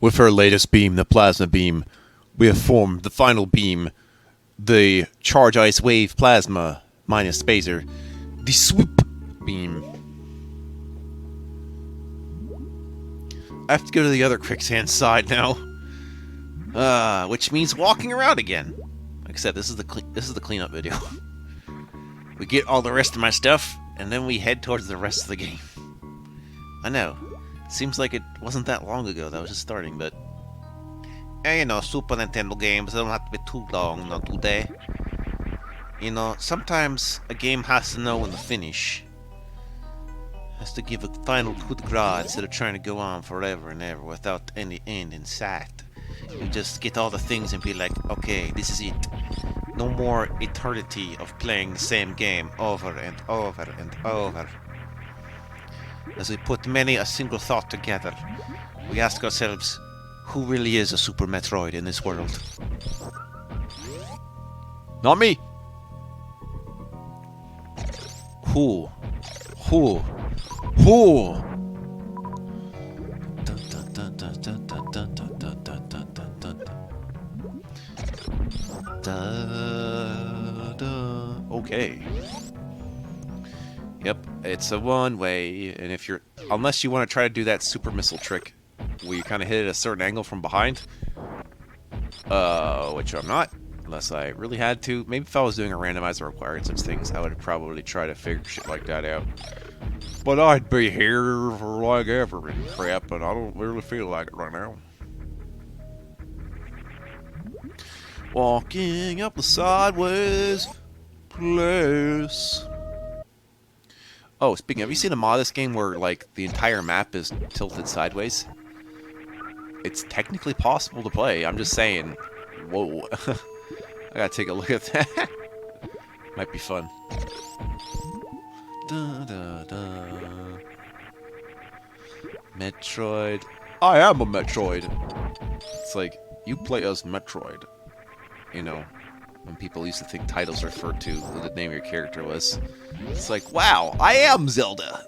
With her latest beam, the plasma beam, we have formed the final beam, the charge ice wave plasma minus spacer, the swoop beam. I have to go to the other quicksand side now, which means walking around again. Like I said, this is the cleanup video. We get all the rest of my stuff, and then we head towards the rest of the game. I know, seems like it wasn't that long ago that I was just starting, but you know, Super Nintendo games don't have to be too long, not do they? You know, sometimes a game has to know when to finish. Has to give a final coup de grace instead of trying to go on forever and ever without any end in sight. You just get all the things and be like, okay, this is it. No more eternity of playing the same game over and over and over. As we put many a single thought together, we ask ourselves, who really is a Super Metroid in this world? Not me! Who? Who? Who? Dun, dun, dun, dun, dun, dun, dun, dun, dun, dun, dun, dun, dun. Okay. Yep, it's a one-way, and if you're... Unless you want to try to do that super missile trick, where you kind of hit it at a certain angle from behind, which I'm not, unless I really had to. Maybe if I was doing a randomizer required such things, I would probably try to figure shit like that out. But I'd be here for like ever and crap, and I don't really feel like it right now. Walking up the sideways place. Oh, speaking of, have you seen a mod of this game where, like, the entire map is tilted sideways? It's technically possible to play, I'm just saying. Whoa. I gotta take a look at that. Might be fun. Da, da, da. Metroid. I am a Metroid. It's like, you play as Metroid. You know, when people used to think titles referred to who the name of your character was. It's like, wow, I am Zelda.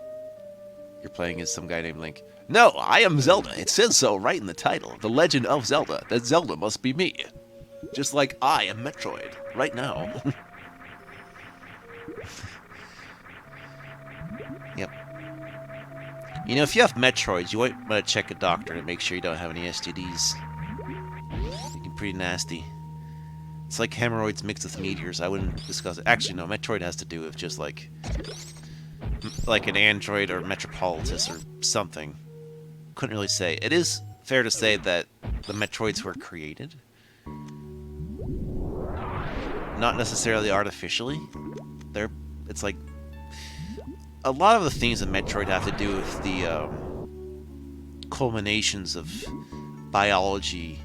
You're playing as some guy named Link. No, I am Zelda. It says so right in the title. The Legend of Zelda. That Zelda must be me. Just like I am Metroid. Right now. Yep. You know, if you have Metroids, you might want to check a doctor to make sure you don't have any STDs. They can be pretty nasty. It's like hemorrhoids mixed with meteors. I wouldn't discuss it. Actually, no, Metroid has to do with just like an android or Metropolitus or something. Couldn't really say. It is fair to say that the Metroids were created. Not necessarily artificially. It's like... A lot of the things in Metroid have to do with the culminations of biology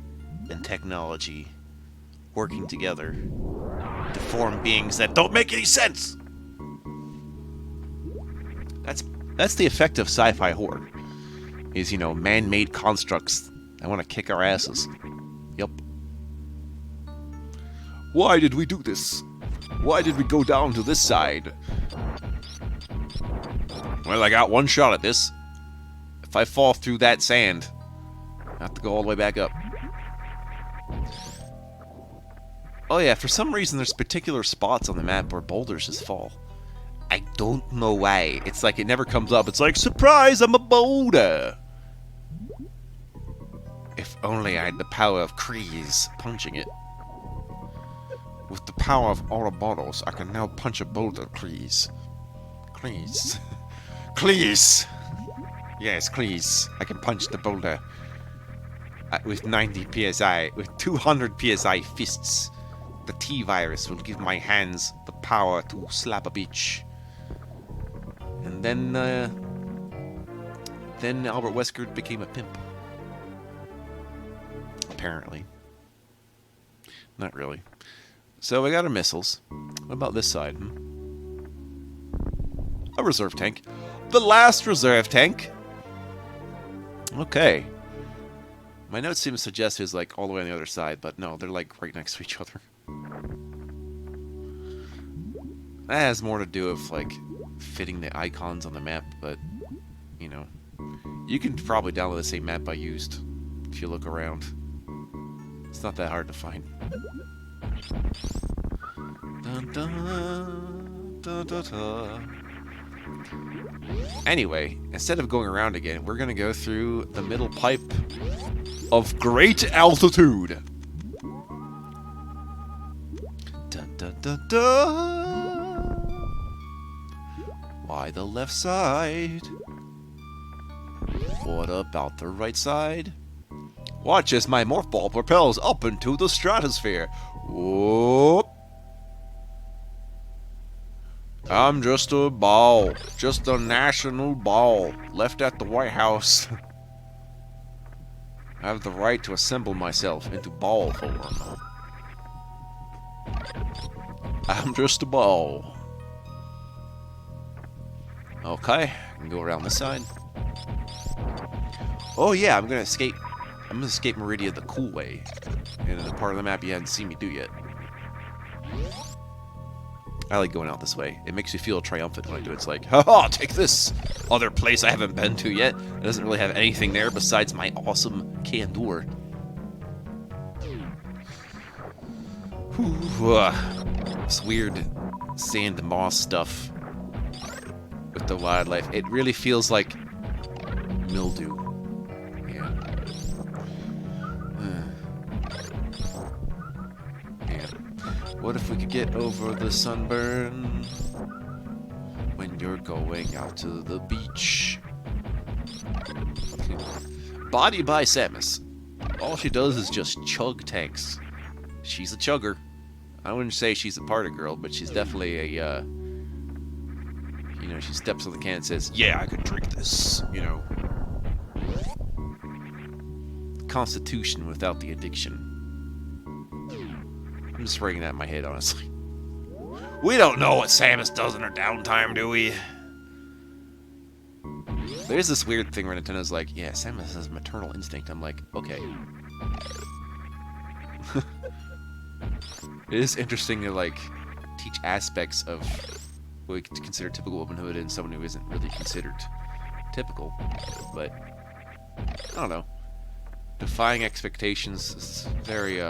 and technology working together to form beings that don't make any sense. That's the effect of sci-fi horror. Is, you know, man-made constructs that want to kick our asses. Yep. Why did we do this? Why did we go down to this side? Well, I got one shot at this. If I fall through that sand, I have to go all the way back up. Oh yeah, for some reason there's particular spots on the map where boulders just fall. I don't know why. It's like it never comes up. It's like, surprise, I'm a boulder! If only I had the power of Kreese punching it. With the power of Ouroboros, I can now punch a boulder, Kreese. Kreese. Kreese! Yes, Kreese. I can punch the boulder. With 90 psi. With 200 psi fists. The T-virus will give my hands the power to slap a bitch. And then Albert Wesker became a pimp. Apparently. Not really. So we got our missiles. What about this side? A reserve tank. The last reserve tank. Okay. My notes seem to suggest it's like all the way on the other side, but no, they're like right next to each other. That has more to do with like fitting the icons on the map, but you know, you can probably download the same map I used if you look around. It's not that hard to find. Dun, dun, dun, dun, dun. Anyway, instead of going around again, we're gonna go through the middle pipe of great altitude. Dun, dun, dun, dun. Why the left side? What about the right side? Watch as my morph ball propels up into the stratosphere. Whoop. I'm just a ball. Just a national ball. Left at the White House. I have the right to assemble myself into ball form. I'm just a ball. Okay, I can go around this side. Oh yeah, I'm gonna escape Meridia the cool way. In a part of the map you hadn't seen me do yet. I like going out this way. It makes me feel triumphant when I do it. It's like, haha, take this other place I haven't been to yet. It doesn't really have anything there besides my awesome candor. This weird sand and moss stuff with the wildlife. It really feels like mildew. Yeah. Yeah. What if we could get over the sunburn when you're going out to the beach? Body by Samus. All she does is just chug tanks. She's a chugger. I wouldn't say she's a party girl, but she's definitely a, you know, she steps on the can and says, yeah, I could drink this, you know. Constitution without the addiction. I'm just writing that in my head, honestly. We don't know what Samus does in her downtime, do we? There's this weird thing where Nintendo's like, yeah, Samus has maternal instinct. I'm like, okay. It is interesting to, like, teach aspects of what we consider typical womanhood in someone who isn't really considered typical. But, I don't know. Defying expectations is very,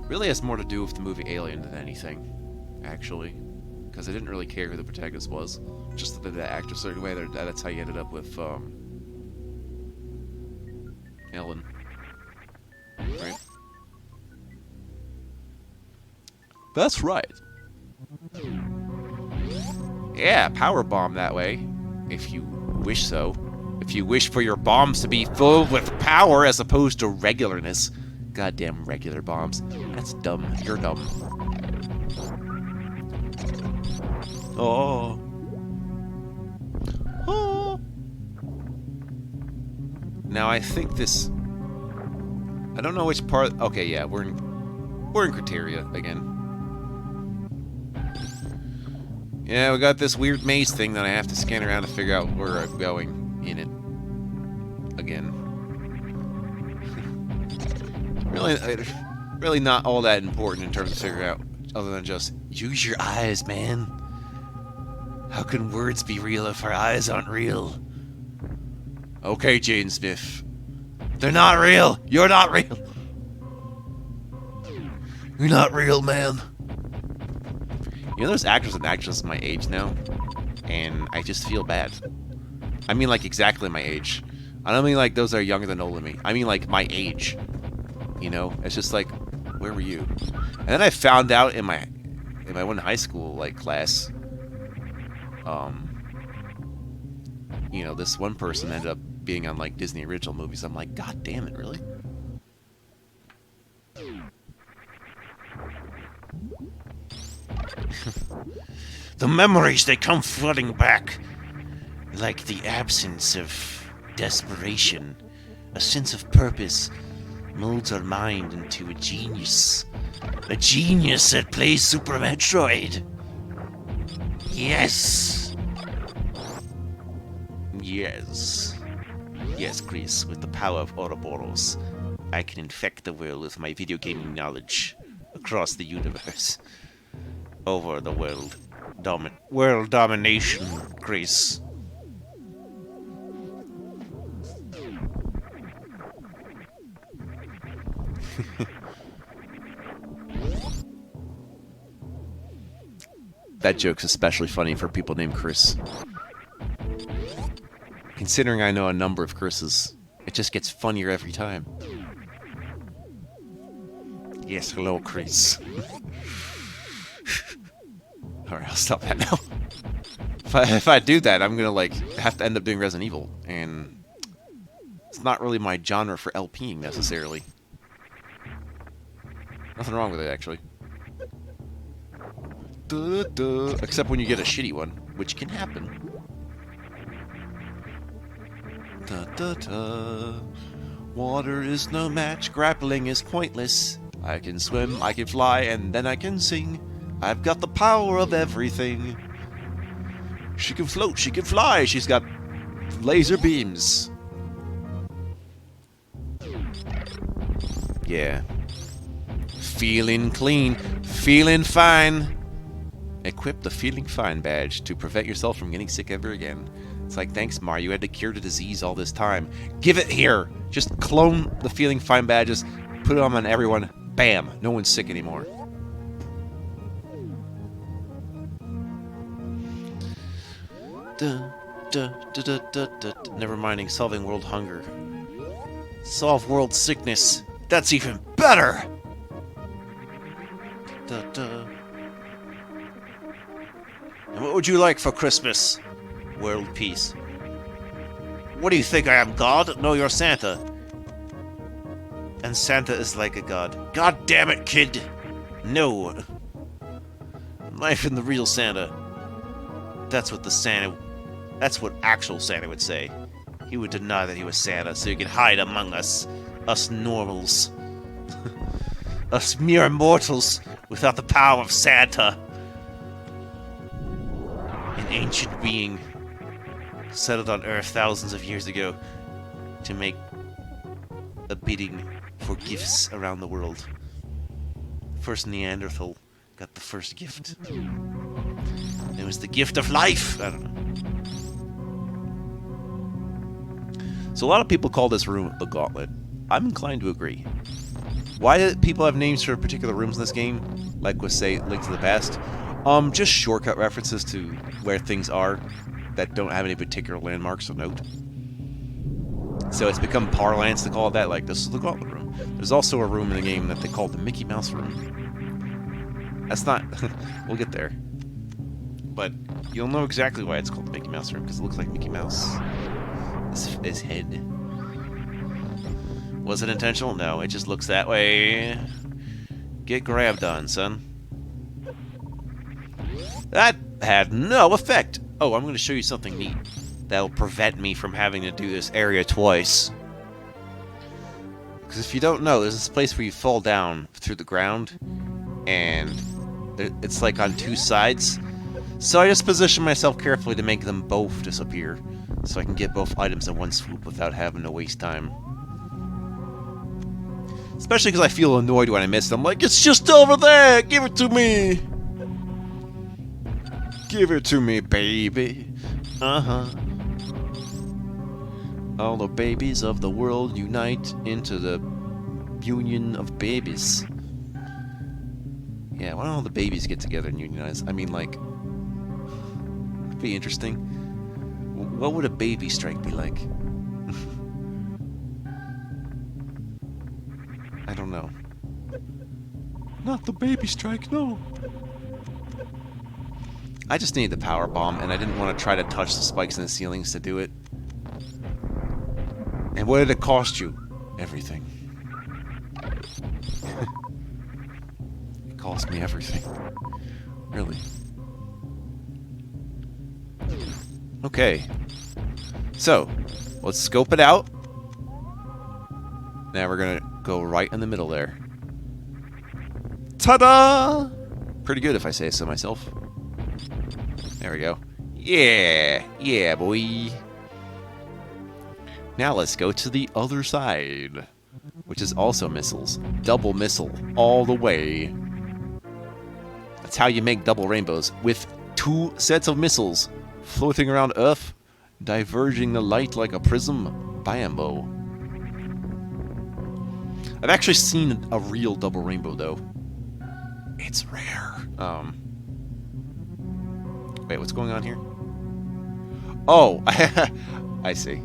really has more to do with the movie Alien than anything, actually. Because I didn't really care who the protagonist was. Just that they act a certain way, that's how you ended up with, Ellen. Right? That's right. Yeah, power bomb that way, if you wish so. If you wish for your bombs to be filled with power as opposed to regularness. Goddamn regular bombs. That's dumb. You're dumb. Oh. Oh. Now I think this... I don't know which part... Okay, yeah, we're in Criteria again. Yeah, we got this weird maze thing that I have to scan around to figure out where I'm going in it. Again. Really not all that important in terms of figuring out, other than just, use your eyes, man. How can words be real if our eyes aren't real? Okay, Jane Smith. They're not real! You're not real! You're not real, man. You know, there's actors and actresses my age now, and I just feel bad. I mean, like, exactly my age. I don't mean, like, those that are younger than older than me. I mean, like, my age. You know? It's just like, where were you? And then I found out in my one high school, like, class, you know, this one person ended up being on, like, Disney original movies. I'm like, God damn it, really? The memories, they come flooding back. Like the absence of desperation. A sense of purpose molds our mind into a genius. A genius that plays Super Metroid. Yes. Yes. Yes, Chris, with the power of Ouroboros, I can infect the world with my video gaming knowledge across the universe. Over the world. World domination, Chris. That joke's especially funny for people named Chris. Considering I know a number of Chris's, it just gets funnier every time. Yes, hello, Chris. Alright, I'll stop that now. If I do that, I'm gonna, like, have to end up doing Resident Evil, and it's not really my genre for LPing, necessarily. Nothing wrong with it, actually. Except when you get a shitty one, which can happen. Water is no match, grappling is pointless. I can swim, I can fly, and then I can sing. I've got the power of everything. She can float, she can fly, she's got laser beams. Yeah. Feeling clean, feeling fine. Equip the Feeling Fine badge to prevent yourself from getting sick ever again. It's like, thanks, Mario, you had to cure the disease all this time. Give it here! Just clone the Feeling Fine badges, put it on everyone, bam! No one's sick anymore. Never minding solving world hunger. Solve world sickness. That's even better! And what would you like for Christmas? World peace. What do you think I am, God? No, you're Santa. And Santa is like a god. God damn it, kid! No. Life in the real Santa. That's what actual Santa would say. He would deny that he was Santa so he could hide among us. Us normals. Us mere mortals without the power of Santa. An ancient being settled on Earth thousands of years ago to make a bidding for gifts around the world. First Neanderthal got the first gift. It was the gift of life! I don't know. So a lot of people call this room the Gauntlet. I'm inclined to agree. Why do people have names for particular rooms in this game? Like with, say, Link to the Past? Just shortcut references to where things are that don't have any particular landmarks of note. So it's become parlance to call it that, like, this is the Gauntlet room. There's also a room in the game that they call the Mickey Mouse room. That's not... we'll get there. But you'll know exactly why it's called the Mickey Mouse room, because it looks like Mickey Mouse. His head. Was it intentional? No, it just looks that way. Get grabbed on, son. That had no effect. Oh, I'm going to show you something neat that'll prevent me from having to do this area twice. Because if you don't know, there's this place where you fall down through the ground, and it's like on two sides. So I just position myself carefully to make them both disappear, so I can get both items in one swoop without having to waste time. Especially because I feel annoyed when I miss them. Like, it's just over there! Give it to me! Give it to me, baby. Uh-huh. All the babies of the world unite into the union of babies. Yeah, why don't all the babies get together and unionize? I mean, like... it'd be interesting. What would a baby strike be like? I don't know. Not the baby strike, no. I just needed the power bomb, and I didn't want to try to touch the spikes in the ceilings to do it. And what did it cost you? Everything. It cost me everything. Really. Okay. So, let's scope it out. Now we're gonna go right in the middle there. Ta-da! Pretty good if I say so myself. There we go. Yeah! Yeah, boy! Now let's go to the other side, which is also missiles. Double missile, all the way. That's how you make double rainbows, with 2 sets of missiles floating around Earth, diverging the light like a prism. Bambo. I've actually seen a real double rainbow, though. It's rare. Wait, what's going on here? Oh, I see.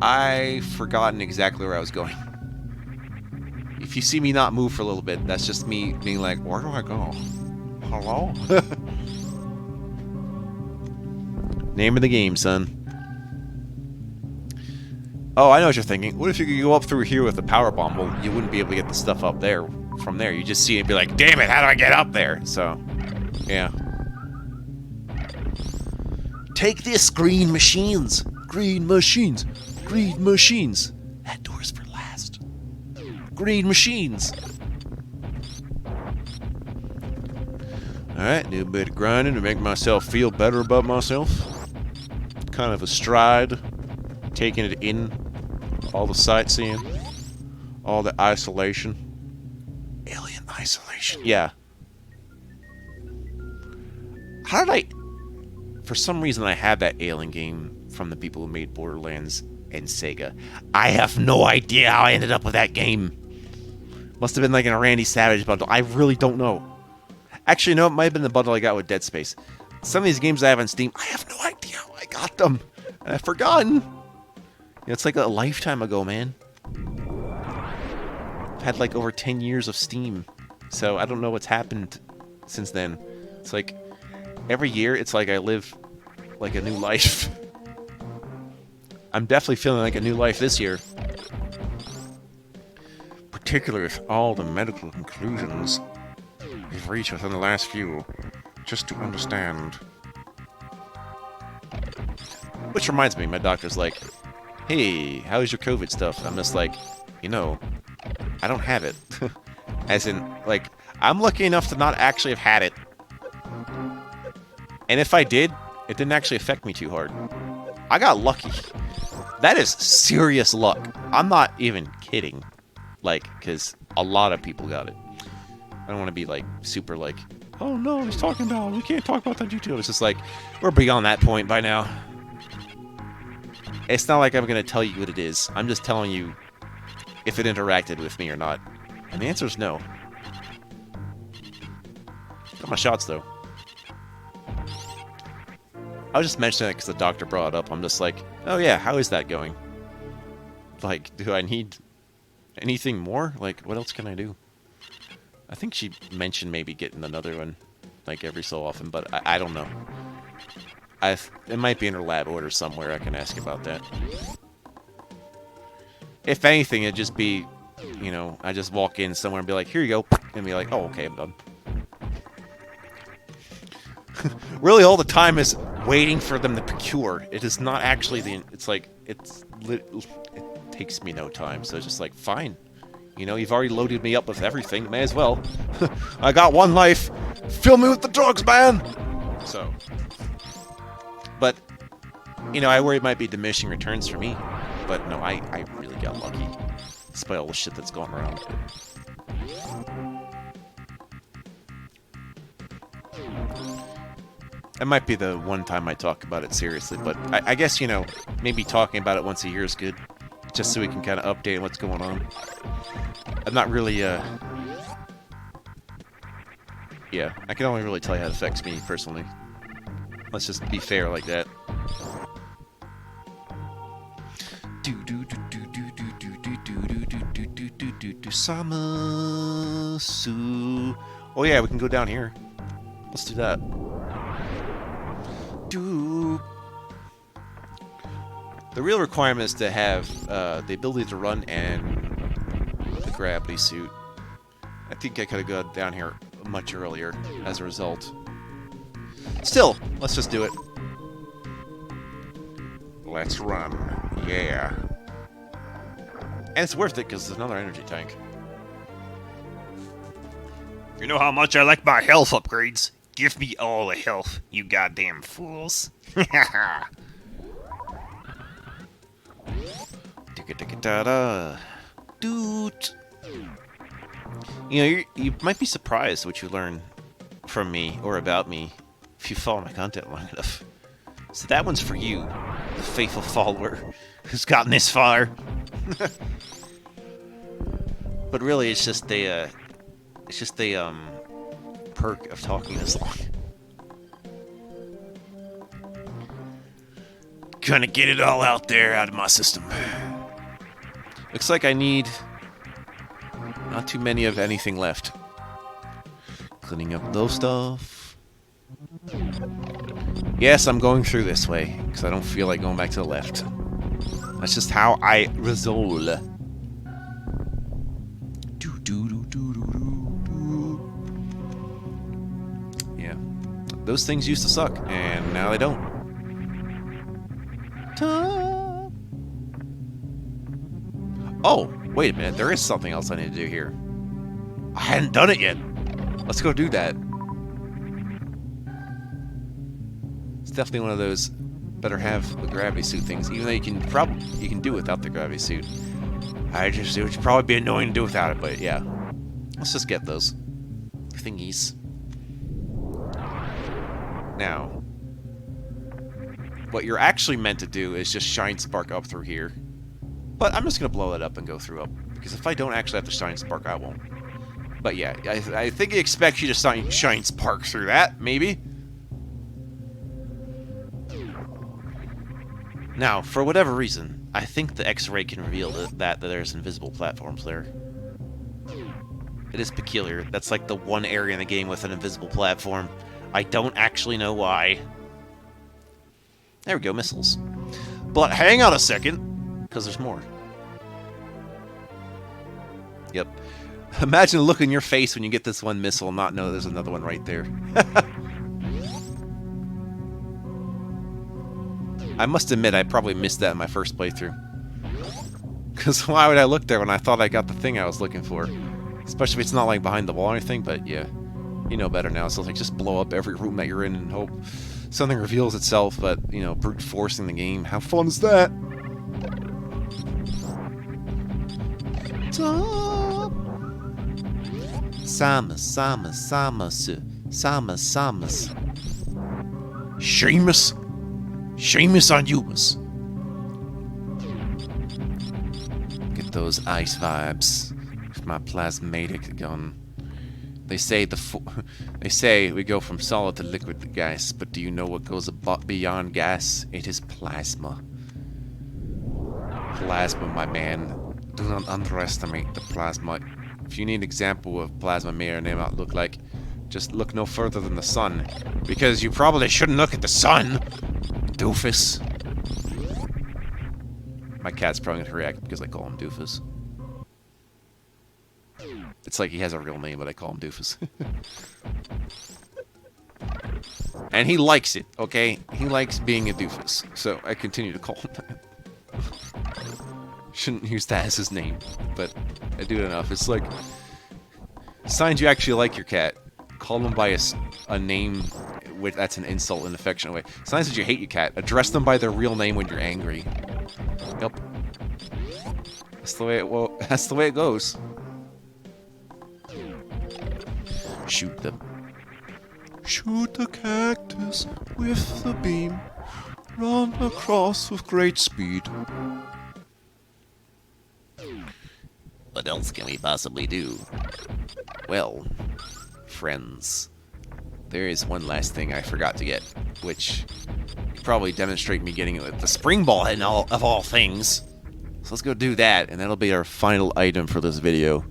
I've forgotten exactly where I was going. If you see me not move for a little bit, that's just me being like, where do I go? Hello? Name of the game, son. Oh, I know what you're thinking. What if you could go up through here with the power bomb? Well, you wouldn't be able to get the stuff up there from there. You just see it and be like, damn it, how do I get up there? So, yeah. Take this, green machines. Green machines. Green machines. That door's for last. Green machines. Alright, do a bit of grinding to make myself feel better about myself. Kind of a stride. Taking it in. All the sightseeing. All the isolation. Alien isolation. Yeah. How did I... For some reason, I had that Alien game from the people who made Borderlands and Sega. I have no idea how I ended up with that game. Must have been like in a Randy Savage bundle. I really don't know. Actually, no, it might have been the bundle I got with Dead Space. Some of these games I have on Steam, I have no idea how I got them. And I've forgotten. It's like a lifetime ago, man. I've had like over 10 years of Steam. So I don't know what's happened since then. It's like... Every year, it's like I live like a new life. I'm definitely feeling like a new life this year. Particularly with all the medical conclusions we've reached within the last few. Just to understand. Which reminds me, my doctor's like, hey, how's your COVID stuff? I'm just like, you know, I don't have it. As in, like, I'm lucky enough to not actually have had it. And if I did, it didn't actually affect me too hard. I got lucky. That is serious luck. I'm not even kidding. Like, because a lot of people got it. I don't want to be, like, super, like, oh no, he's talking about, we can't talk about that detail. It's just like, we're beyond that point by now. It's not like I'm going to tell you what it is. I'm just telling you if it interacted with me or not. And the answer is no. Got my shots, though. I was just mentioning it because the doctor brought it up. I'm just like, oh yeah, how is that going? Like, do I need anything more? Like, what else can I do? I think she mentioned maybe getting another one, like, every so often, but I don't know. It might be in her lab order somewhere. I can ask about that. If anything, it'd just be, you know, I just walk in somewhere and be like, here you go, and be like, oh, okay, I'm done. Really, all the time is waiting for them to procure. It is not actually it's like, it takes me no time, so it's just like, fine. You know, you've already loaded me up with everything, may as well. I got one life. Fill me with the drugs, man! So. But, you know, I worry it might be diminishing returns for me. But no, I really got lucky. Despite all the shit that's going around. That might be the one time I talk about it seriously, but I guess, you know, maybe talking about it once a year is good. Just so we can kind of update what's going on. I'm not really, yeah, I can only really tell you how it affects me, personally. Let's just be fair like that. Samasu. Oh yeah, we can go down here. Let's do that. The real requirement is to have the ability to run and the gravity suit. I think I could have gone down here much earlier as a result. Still, let's just do it. Let's run. Yeah. And it's worth it because it's another energy tank. You know how much I like my health upgrades? Give me all the health, you goddamn fools. Dude. You know, you might be surprised what you learn from me or about me if you follow my content long enough. So that one's for you, the faithful follower who's gotten this far. But really, it's just a perk of talking this long. Gonna get it all out there, out of my system. Looks like I need not too many of anything left. Cleaning up those stuff. Yes, I'm going through this way, because I don't feel like going back to the left. That's just how I resolve. Yeah. Those things used to suck, and now they don't. Oh, wait a minute. There is something else I need to do here. I hadn't done it yet. Let's go do that. It's definitely one of those better have the gravity suit things, even though you can do it without the gravity suit. It would probably be annoying to do without it, but yeah. Let's just get those thingies. Now, what you're actually meant to do is just shine spark up through here. But I'm just gonna blow it up and go through up, because if I don't actually have to shine spark, I won't. But yeah, I think it expects you to shine spark through that, maybe. Now, for whatever reason, I think the X-ray can reveal that there's invisible platforms there. It is peculiar. That's like the one area in the game with an invisible platform. I don't actually know why. There we go, missiles. But hang on a second, because there's more. Yep. Imagine the look in your face when you get this one missile and not know there's another one right there. I must admit, I probably missed that in my first playthrough. Because why would I look there when I thought I got the thing I was looking for? Especially if it's not like behind the wall or anything, but yeah. You know better now, so it's like just blow up every room that you're in and hope something reveals itself, but, you know, brute forcing the game. How fun is that? Samus. Seamus on Yumas. Get those ice vibes with my plasmatic gun. They say we go from solid to liquid to gas, but do you know what goes beyond gas? It is plasma. Plasma, my man. Do not underestimate the plasma. If you need an example of plasma may or may not look like, just look no further than the sun. Because you probably shouldn't look at the sun, doofus. My cat's probably going to react because I call him doofus. It's like he has a real name, but I call him doofus. And he likes it, okay? He likes being a doofus, so I continue to call him that. Shouldn't use that as his name, but I do it enough. It's like signs you actually like your cat. Call them by a name that's an insult in an affectionate way. Signs that you hate your cat. Address them by their real name when you're angry. Yep. That's the way it goes. Shoot them. Shoot the cactus with the beam. Run across with great speed. What else can we possibly do? Well, friends, there is one last thing I forgot to get, which could probably demonstrate me getting it with the spring ball and of all things. So let's go do that, and that'll be our final item for this video.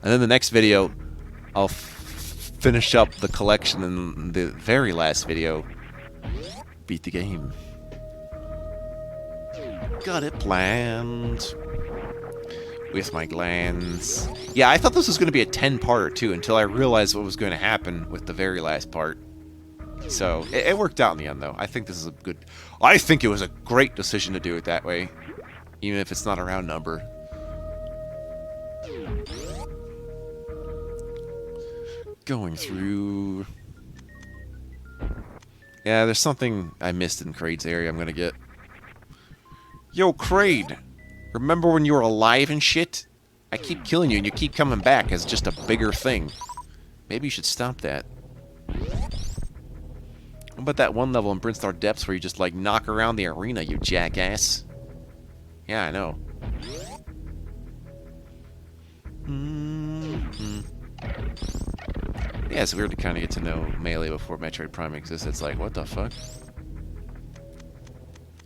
And then the next video, I'll finish up the collection, and the very last video, beat the game. Got it planned. With my glands. Yeah, I thought this was going to be a 10-parter too, until I realized what was going to happen with the very last part. So, it worked out in the end, though. I think this is a good... I think it was a great decision to do it that way, even if it's not a round number. Going through... Yeah, there's something I missed in Kraid's area I'm going to get. Yo, Kraid! Remember when you were alive and shit? I keep killing you and you keep coming back as just a bigger thing. Maybe you should stop that. What about that one level in Brinstar Depths where you just, like, knock around the arena, you jackass? Yeah, I know. Yeah, it's weird to kind of get to know Melee before Metroid Prime exists. It's like, what the fuck?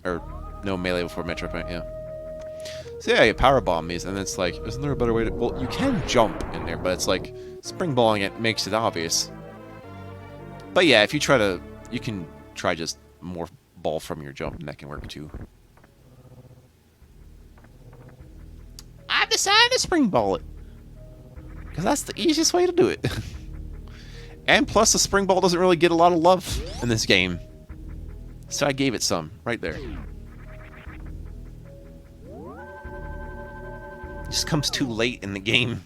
Or, no, Melee before Metroid Prime, yeah. So yeah, you power bomb these, and it's like, isn't there a better way to... Well, you can jump in there, but it's like, spring balling it makes it obvious. But yeah, if you try to... You can try just more ball from your jump, and that can work too. I've decided to spring ball it. Because that's the easiest way to do it. And plus, the spring ball doesn't really get a lot of love in this game. So I gave it some, right there. It just comes too late in the game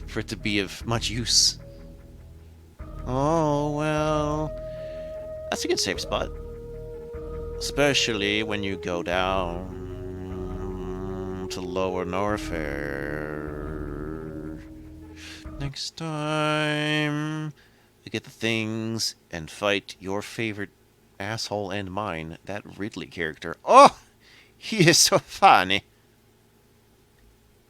for it to be of much use. Oh, well... That's a good safe spot. Especially when you go down to Lower Norfair. Next time, we get the things and fight your favorite asshole and mine, that Ridley character. Oh, he is so funny.